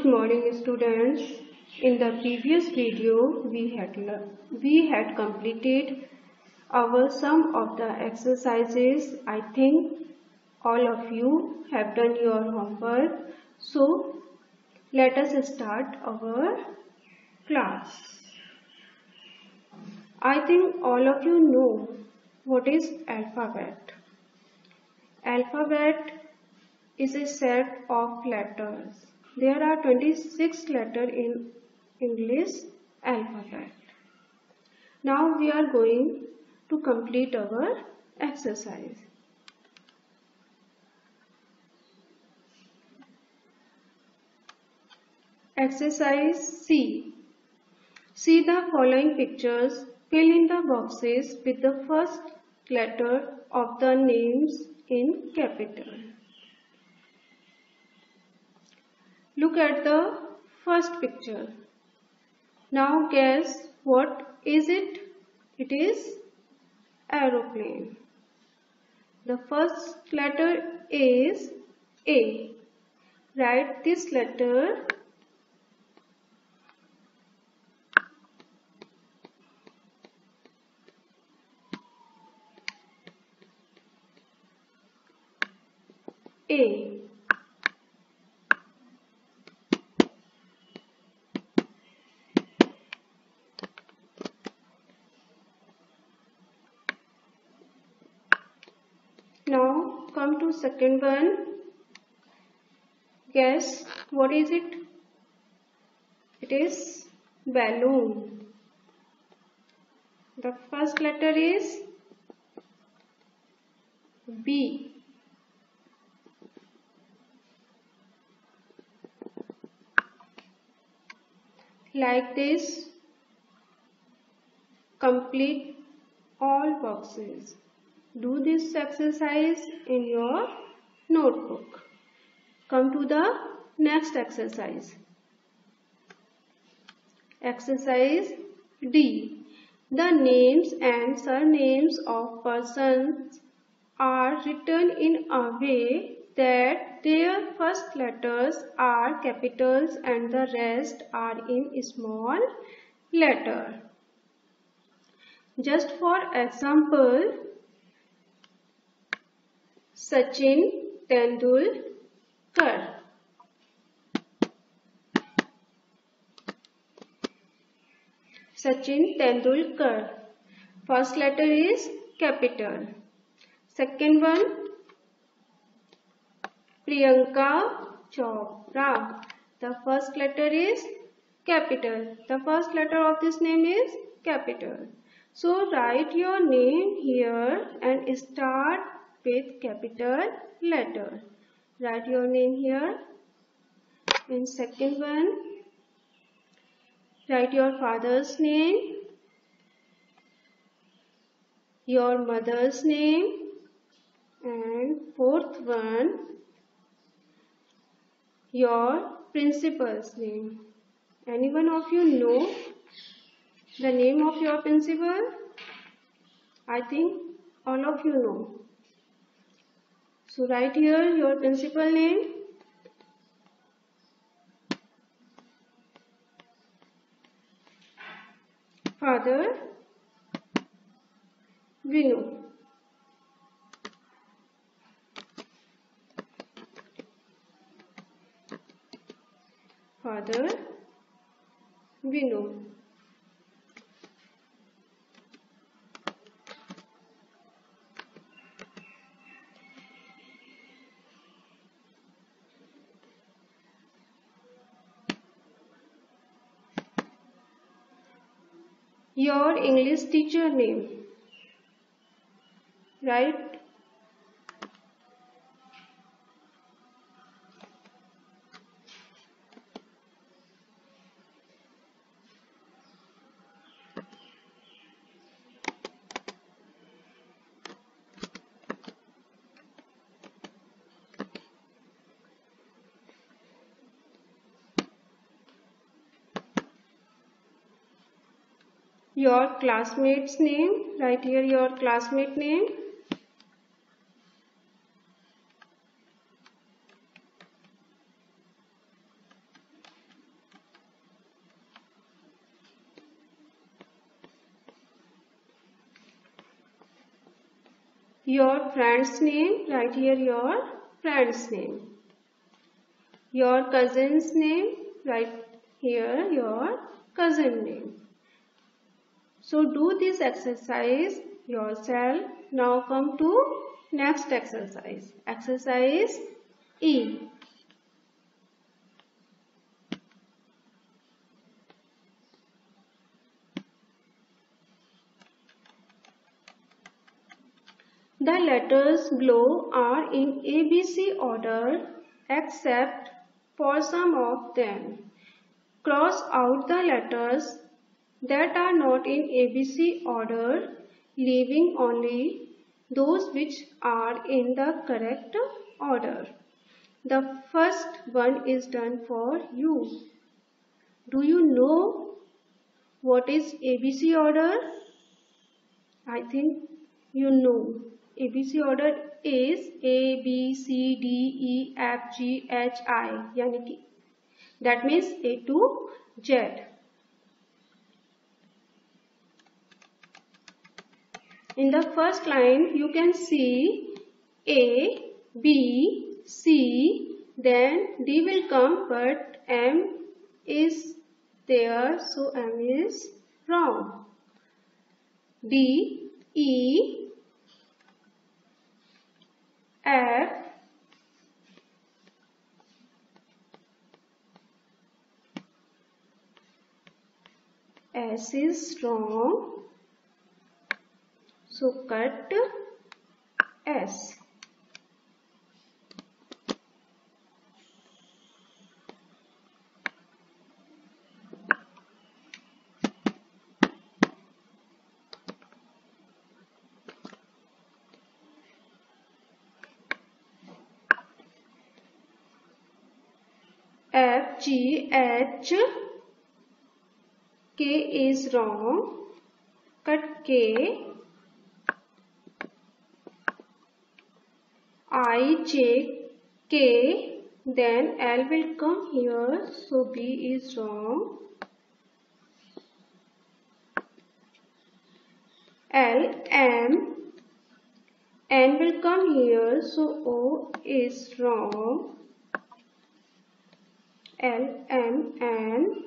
Good morning, students. In the previous video, we had completed our some of the exercises. I think all of you have done your homework. So let us start our class. I think all of you know what is alphabet. Alphabet is a set of letters. There are 26 letters in English alphabet. Now we are going to complete our exercise. Exercise C. See the following pictures. Fill in the boxes with the first letter of the names in capital. Look at the first picture. Now guess what is it? It is aeroplane. The first letter is A. Write this letter A. Now come to second one. Guess what is it? It is balloon. The first letter is B. Like this, complete all boxes. Do this exercise in your notebook. Come to the next exercise. Exercise D. The names and surnames of persons are written in a way that their first letters are capitals and the rest are in small letter. Just for example, Sachin Tendulkar. Sachin Tendulkar. First letter is capital. Second one, Priyanka Chopra. The first letter is capital. The first letter of this name is capital. So write your name here and start with capital letter. Write your name here. And second one, write your father's name, your mother's name, and fourth one, your principal's name. Anyone of you know the name of your principal? I think all of you know. So write here your principal name. Father Vinu. Father Vinu. Your English teacher name. Right? Your classmate's name. Write here your classmate name. Your friend's name, write here your friend's name. Your cousin's name, write here your cousin name. So do this exercise yourself. Now come to next exercise. Exercise E. The letters below are in ABC order except for some of them. Cross out the letters that are not in ABC order, leaving only those which are in the correct order. The first one is done for you. Do you know what is ABC order? I think you know. ABC order is A, B, C, D, E, F, G, H, I. यानी कि that means A to Z. In the first line, you can see A, B, C, then D will come, but M is there, so M is wrong. D, E, F, S is wrong, so cut S. F, G, H, K is wrong, cut K. I, J, K, then L will come here, so B is wrong. L, M, N will come here, so O is wrong. L, M, N,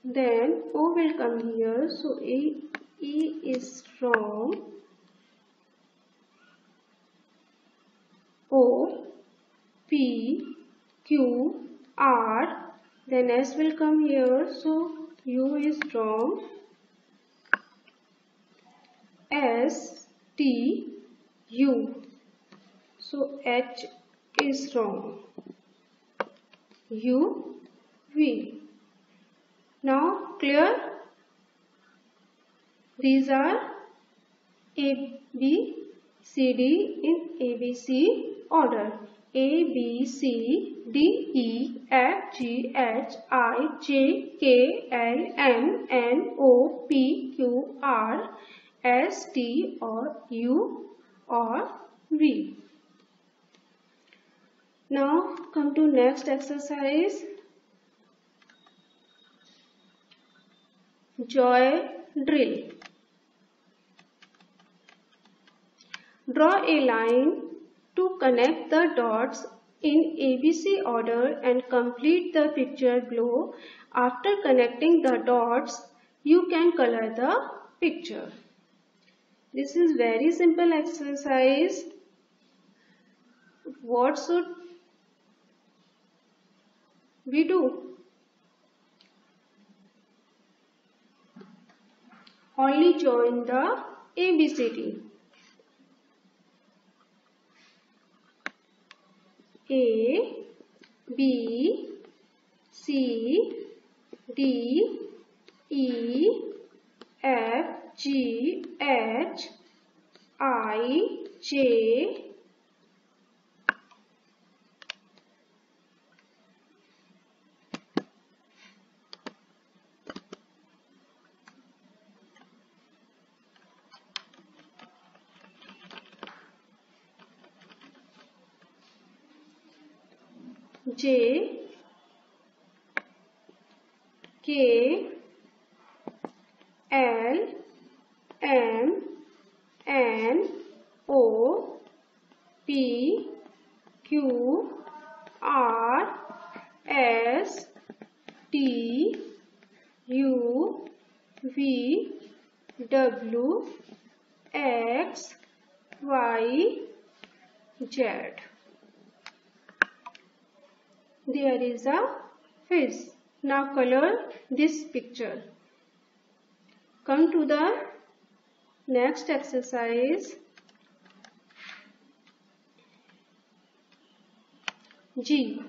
then O will come here, so E is wrong. O, P, Q, R, then S will come here, so U is wrong. S, T, U, so H is wrong. U, V. Now clear? These are A, B, C, D in ABC order. A, B, C, D, E, F, G, H, I, J, K, L, M, N, O, P, Q, R, S, T or U or V. Now come to next exercise. Joy drill. Draw a line to connect the dots in ABC order and complete the picture below. After connecting the dots, you can color the picture. This is very simple exercise. What should we do? Only join the ABCD. A, B, C, D, E, F, G, H, I, J, J, K, L, M, N, O P Q R S T U V W X Y Z. There is a fish. Now color this picture. Come to the next exercise. G.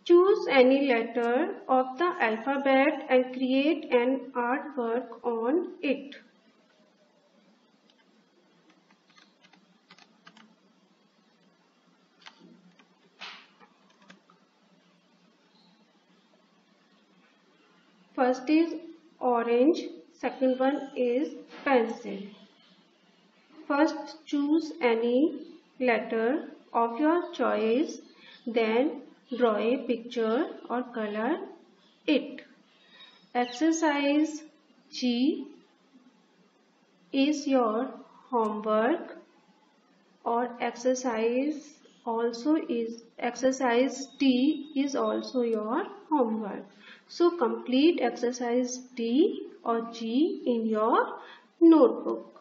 Choose any letter of the alphabet and create an artwork on it. First is orange, second one is pencil. First choose any letter of your choice, then draw a picture or color it. Exercise G is your homework, or exercise D is also your homework. So complete exercise D or G in your notebook.